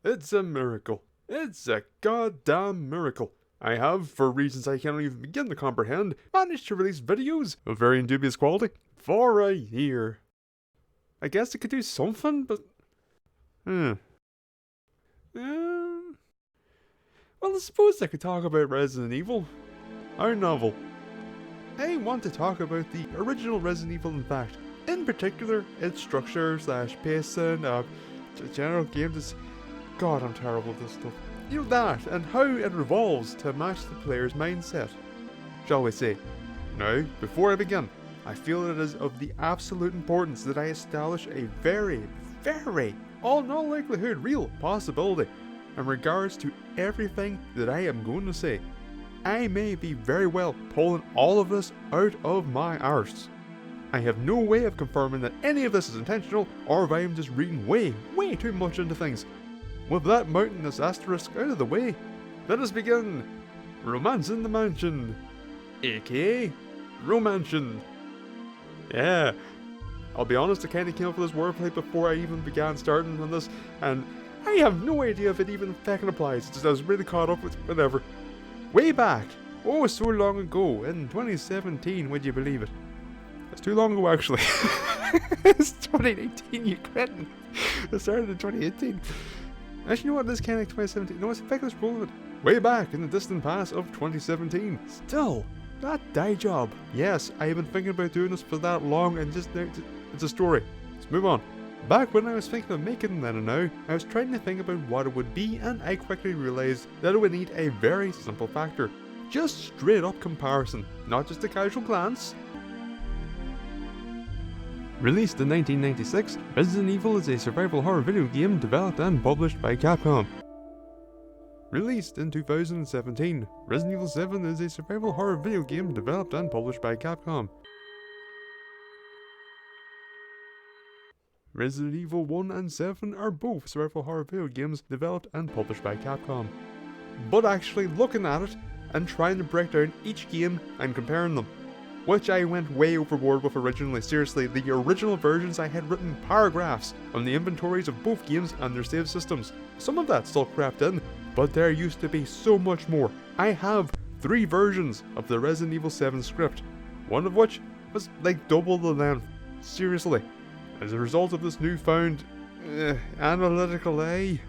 It's a miracle. It's a goddamn miracle. I have, for reasons I cannot even begin to comprehend, managed to release videos of very dubious quality for a year. I guess it could do something, but... Hmm. Um, well, I suppose I could talk about Resident Evil. Our novel. I want to talk about the original Resident Evil, in fact. In particular, its structure / pacing, general game design. God, I'm terrible at this stuff. You know that, and how it revolves to match the player's mindset, shall we say. Now, before I begin, I feel it is of the absolute importance that I establish a very, all in all likelihood, real possibility in regards to everything that I am going to say. I may be very well pulling all of this out of my arse. I have no way of confirming that any of this is intentional, or if I am just reading way too much into things. With that mountainous asterisk out of the way, let us begin Romance in the Mansion, aka Romantion. Yeah, I'll be honest, I kinda came up with this wordplay before I even began starting on this, and I have no idea if it even fucking applies. It's just I was really caught up with whatever. Way back, oh so long ago, in 2017, would you believe it? It's too long ago actually. It's 2018, you crettin. It started in 2018. Actually, you know what, this kind of like 2017. No, it's in fact, let's roll with it. Way back in the distant past of 2017. Still, that day job. Yes, I have been thinking about doing this for that long, and just now, it's a story. Let's move on. Back when I was thinking of making Then and Now, I was trying to think about what it would be, and I quickly realised that it would need a very simple factor. Just straight up comparison, not just a casual glance. Released in 1996, Resident Evil is a survival horror video game developed and published by Capcom. Released in 2017, Resident Evil 7 is a survival horror video game developed and published by Capcom. Resident Evil 1 and 7 are both survival horror video games developed and published by Capcom. But actually looking at it and trying to break down each game and comparing them, which I went way overboard with originally. Seriously, the original versions I had written paragraphs on the inventories of both games and their save systems. Some of that still crept in, but there used to be so much more. I have 3 versions of the Resident Evil 7 script, one of which was like double the length. Seriously. As a result of this newfound analytical eye,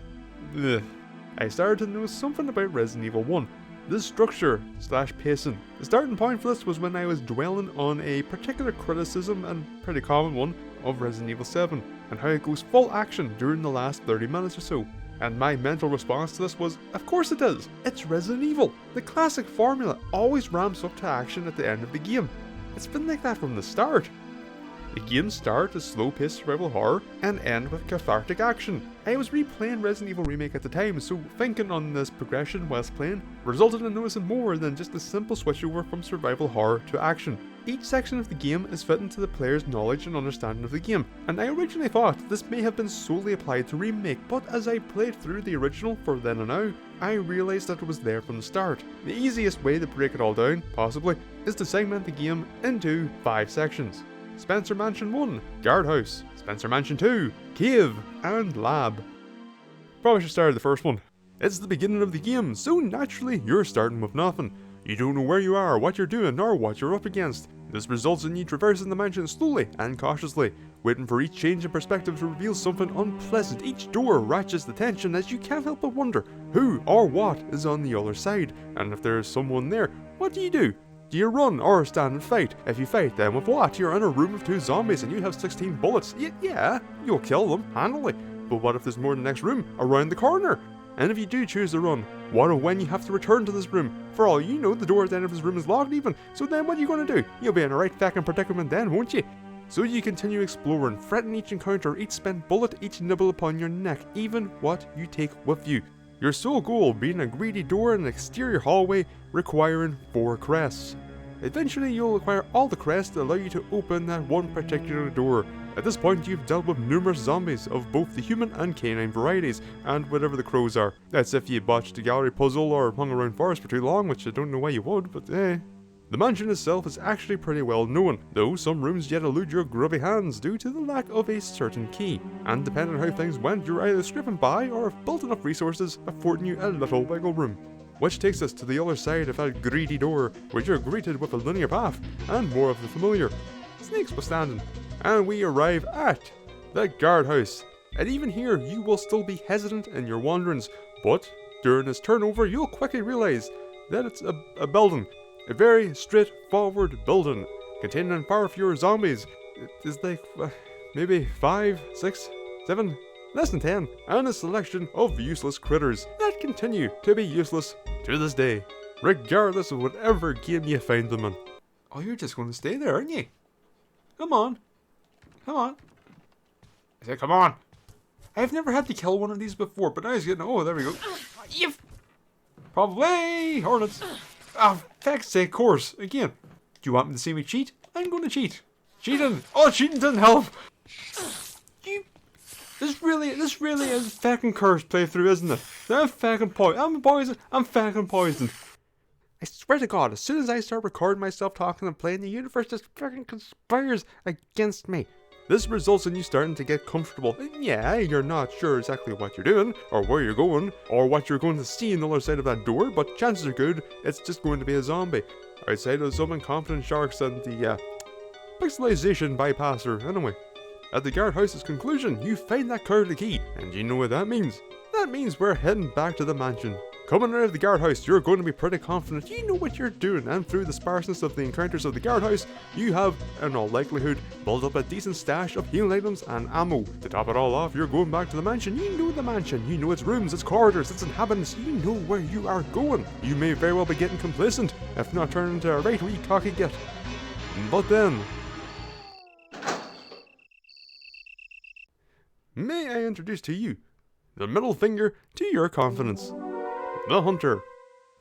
I started to know something about Resident Evil 1. This structure / pacing. The starting point for this was when I was dwelling on a particular criticism, and pretty common one, of Resident Evil 7, and how it goes full action during the last 30 minutes or so. And my mental response to this was, of course it is! It's Resident Evil! The classic formula always ramps up to action at the end of the game. It's been like that from the start. The games start as slow-paced survival horror and end with cathartic action. I was replaying Resident Evil Remake at the time, so thinking on this progression whilst playing resulted in noticing more than just a simple switchover from survival horror to action. Each section of the game is fitting to the player's knowledge and understanding of the game, and I originally thought this may have been solely applied to Remake, but as I played through the original for Then and Now, I realised that it was there from the start. The easiest way to break it all down, possibly, is to segment the game into 5 sections. Spencer Mansion 1, Guardhouse, Spencer Mansion 2, Cave, and Lab. Probably should start at the first one. It's the beginning of the game, so naturally you're starting with nothing. You don't know where you are, what you're doing, or what you're up against. This results in you traversing the mansion slowly and cautiously, waiting for each change in perspective to reveal something unpleasant. Each door ratchets the tension as you can't help but wonder who or what is on the other side, and if there is someone there, what do you do? Do you run or stand and fight? If you fight, then with what? You're in a room of 2 zombies and you have 16 bullets. Yeah, you'll kill them handily. But what if there's more in the next room, around the corner? And if you do choose to run, what if when you have to return to this room? For all you know, the door at the end of this room is locked even. So then what are you going to do? You'll be in a right fucking predicament then, won't you? So you continue exploring, fretting each encounter, each spent bullet, each nibble upon your neck, even what you take with you. Your sole goal being a greedy door in an exterior hallway requiring 4 crests. Eventually you'll acquire all the crests that allow you to open that one particular door. At this point you've dealt with numerous zombies of both the human and canine varieties, and whatever the crows are. That's if you botched the gallery puzzle or hung around forest for too long, which I don't know why you would, but The mansion itself is actually pretty well known, though some rooms yet elude your grubby hands due to the lack of a certain key. And depending on how things went, you're either scraping by or have built enough resources affording you a little wiggle room. Which takes us to the other side of that greedy door, where you're greeted with a linear path and more of the familiar. Snakes withstanding. And we arrive at the guardhouse. And even here, you will still be hesitant in your wanderings, but during this turnover, you'll quickly realise that it's a building. A very straightforward building, containing far fewer zombies. It's like, maybe 5, 6, 7, less than 10, and a selection of useless critters that continue to be useless to this day, regardless of whatever game you find them in. Oh, you're just going to stay there, aren't you? Come on. Come on. I said, come on. I've never had to kill one of these before, but now he's getting... Oh, there we go. Probably hornets. Oh, feck's sake, course. Again. Do you want me to see me cheat? I'm going to cheat. Cheating. Oh, cheating doesn't help. This really is a feckin' cursed playthrough, isn't it? I'm feckin' poisoned. I'm feckin' poisoned. I swear to God, as soon as I start recording myself talking and playing, the universe just feckin' conspires against me. This results in you starting to get comfortable. And yeah, you're not sure exactly what you're doing, or where you're going, or what you're going to see on the other side of that door, but chances are good, it's just going to be a zombie. Outside of some incompetent sharks and the, pixelization bypasser, anyway. At the guardhouse's conclusion, you find that cowardly key, and you know what that means. That means we're heading back to the mansion. Coming out of the guardhouse, you're going to be pretty confident you know what you're doing, and through the sparseness of the encounters of the guardhouse, you have, in all likelihood, built up a decent stash of healing items and ammo. To top it all off, you're going back to the mansion. You know the mansion, you know its rooms, its corridors, its inhabitants, you know where you are going. You may very well be getting complacent, if not turning into a right wee cocky git. But then... may I introduce to you the middle finger to your confidence. The Hunter.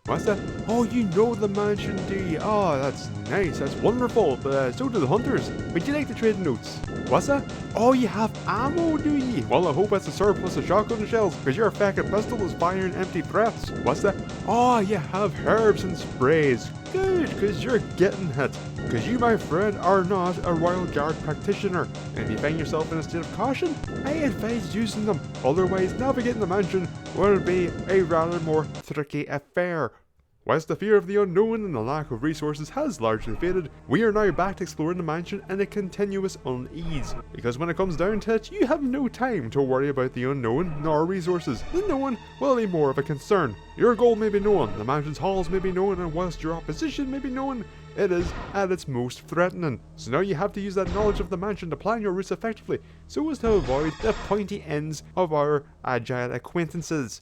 What's that? Oh, you know the mansion, do you? Oh, that's nice, that's wonderful, but so do the Hunters. Would you like to trade notes? What's that? Oh, you have ammo, do you? Well, I hope it's a surplus of shotgun shells, because your feckin' pistol is firing empty threats. What's that? Oh, you have herbs and sprays. Good, because you're getting hit. Because you, my friend, are not a Royal Guard practitioner. And if you find yourself in a state of caution, I advise using them. Otherwise, navigating the mansion will be a rather more tricky affair. Whilst the fear of the unknown and the lack of resources has largely faded, we are now back to exploring the mansion in a continuous unease. Because when it comes down to it, you have no time to worry about the unknown nor resources. The known will be more of a concern. Your goal may be known, the mansion's halls may be known, and whilst your opposition may be known, it is at its most threatening. So now you have to use that knowledge of the mansion to plan your routes effectively, so as to avoid the pointy ends of our agile acquaintances.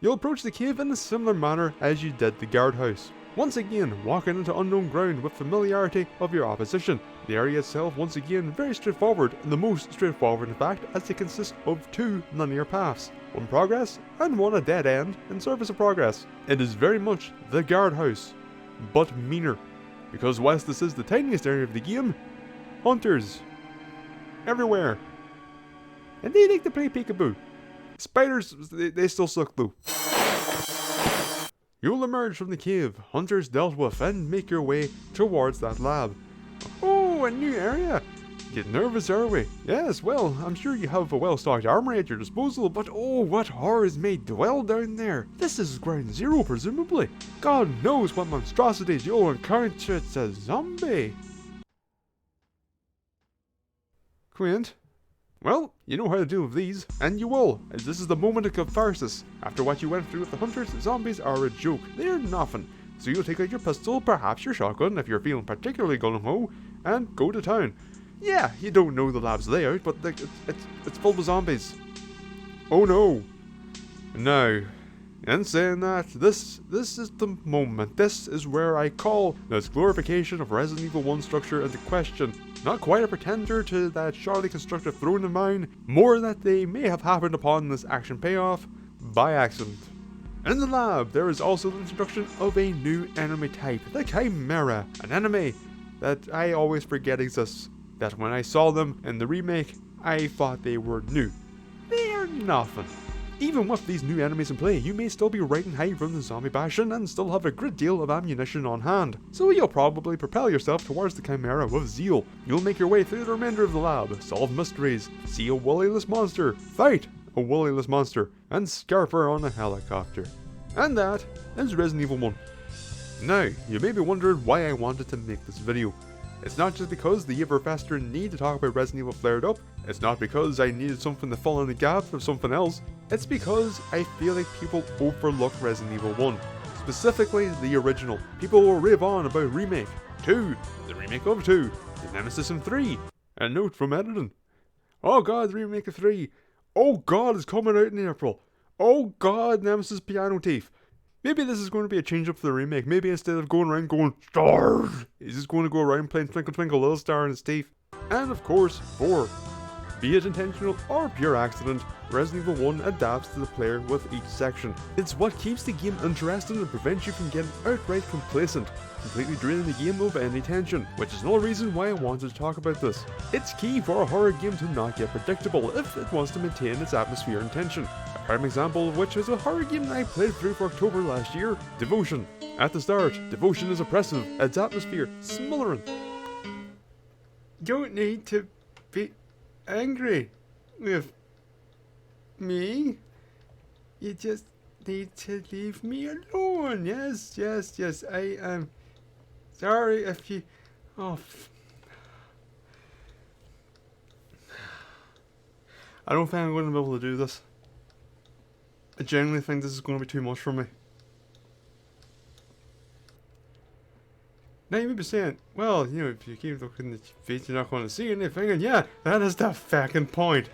You'll approach the cave in a similar manner as you did the guardhouse. Once again, walking into unknown ground with familiarity of your opposition. The area itself, once again, very straightforward, and the most straightforward in fact, as it consists of 2 linear paths. One progress, and one a dead end in service of progress. It is very much the guardhouse, but meaner. Because whilst this is the tiniest area of the game, hunters everywhere. And they like to play peekaboo. Spiders, they still suck though. You'll emerge from the cave, hunters dealt with, and make your way towards that lab. Oh, a new area! Get nervous, are we? Yes, well, I'm sure you have a well-stocked armory at your disposal, but oh, what horrors may dwell down there. This is ground zero, presumably. God knows what monstrosities you'll encounter. It's a zombie. Quint? Well, you know how to deal with these, and you will, as this is the moment of catharsis. After what you went through with the hunters, zombies are a joke. They're nothing. So you'll take out your pistol, perhaps your shotgun, if you're feeling particularly gung-ho, and go to town. Yeah, you don't know the lab's layout, but it's full of zombies. Oh no. Now, in saying that, this is the moment. This is where I call this glorification of Resident Evil 1 structure into question. Not quite a pretender to that shoddily constructed throne of mine, more that they may have happened upon this action payoff by accident. In the lab, there is also the introduction of a new enemy type, the Chimera, an enemy that I always forget exists. That when I saw them in the remake, I thought they were new. They are nothing. Even with these new enemies in play, you may still be riding high from the zombie bastion and still have a great deal of ammunition on hand, so you'll probably propel yourself towards the Chimera with zeal. You'll make your way through the remainder of the lab, solve mysteries, see a woollyless monster, fight a woollyless monster, and scarper on a helicopter. And that is Resident Evil 1. Now, you may be wondering why I wanted to make this video. It's not just because the ever-festering need to talk about Resident Evil flared up, it's not because I needed something to fill in the gaps of something else, it's because I feel like people overlook Resident Evil 1. Specifically, the original. People will rave on about Remake 2, the remake of 2, the Nemesis in 3, a note from editing. Oh god, the remake of 3. Oh god, it's coming out in April. Oh god, Nemesis Piano Thief. Maybe this is going to be a change up for the remake. Maybe instead of going around going stars, he's just going to go around playing Twinkle Twinkle Little Star in his teeth. And of course, 4. Be it intentional or pure accident, Resident Evil 1 adapts to the player with each section. It's what keeps the game interesting and prevents you from getting outright complacent, completely draining the game of any tension, which is another reason why I wanted to talk about this. It's key for a horror game to not get predictable if it wants to maintain its atmosphere and tension. A prime example of which is a horror game that I played through for October last year, Devotion. At the start, Devotion is oppressive, its atmosphere smothering. Don't need to be angry with me. You just need to leave me alone. Yes, I am sorry if you... Oh. I don't think I'm going to be able to do this. I genuinely think this is going to be too much for me. Now you may be saying, well, you know, if you keep looking at your feet, you're not going to see anything, and yeah, that is the fucking point.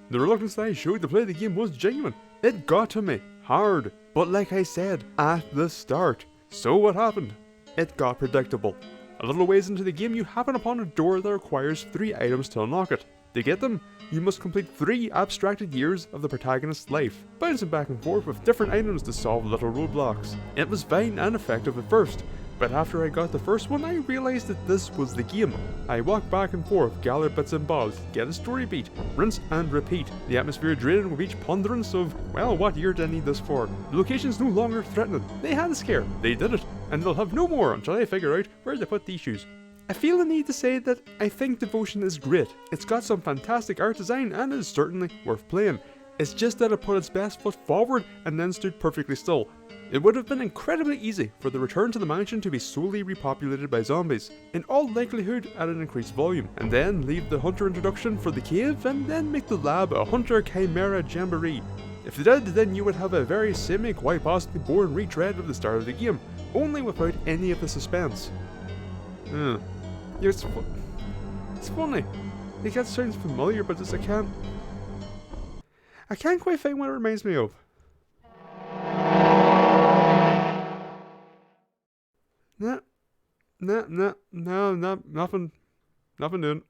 The reluctance that I showed to play the game was genuine. It got to me, hard, but like I said, at the start. So what happened? It got predictable. A little ways into the game, you happen upon a door that requires 3 items to unlock it. To get them, you must complete 3 abstracted years of the protagonist's life, bouncing back and forth with different items to solve little roadblocks. It was fine and effective at first, but after I got the first one, I realised that this was the game. I walked back and forth, gather bits and bobs, get a story beat, rinse and repeat, the atmosphere draining with each ponderance of, well, what year did I need this for? The location's no longer threatening. They had a scare, they did it, and they'll have no more until I figure out where to put these shoes. I feel the need to say that I think Devotion is great. It's got some fantastic art design and is certainly worth playing. It's just that it put its best foot forward and then stood perfectly still. It would have been incredibly easy for the return to the mansion to be solely repopulated by zombies, in all likelihood at an increased volume, and then leave the hunter introduction for the cave and then make the lab a hunter chimera jamboree. If they did, then you would have a very semi, quite possibly boring retread of the start of the game, only without any of the suspense. Yeah, it's funny. Like, that sounds familiar, but just I can't quite find what it reminds me of. Nothing doing.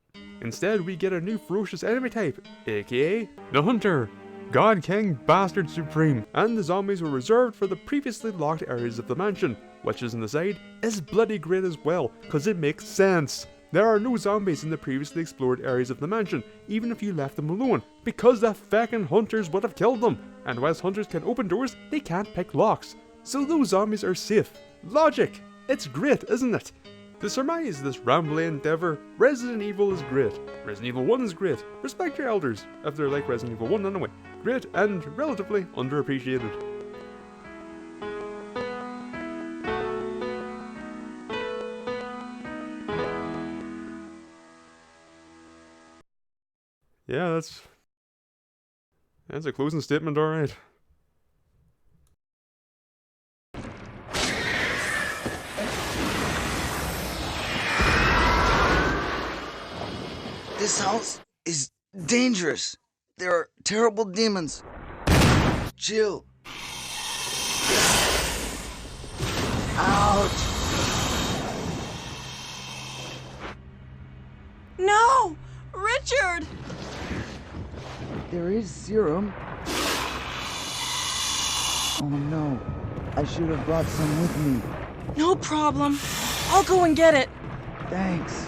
Instead, we get a new ferocious enemy type, aka the Hunter, God King Bastard Supreme, and the zombies were reserved for the previously locked areas of the mansion, which, as an aside, is bloody great as well, cause it makes sense. There are no zombies in the previously explored areas of the mansion, even if you left them alone, because the feckin' hunters would have killed them, and whilst hunters can open doors, they can't pick locks. So those zombies are safe. Logic! It's great, isn't it? To surmise this rambling endeavour, Resident Evil is great. Resident Evil 1 is great. Respect your elders, if they're like Resident Evil 1 anyway. Great and relatively underappreciated. Yeah, that's a closing statement, alright. This house is dangerous. There are terrible demons. Jill. Ouch. No! Richard! There is serum. Oh no. I should have brought some with me. No problem. I'll go and get it. Thanks.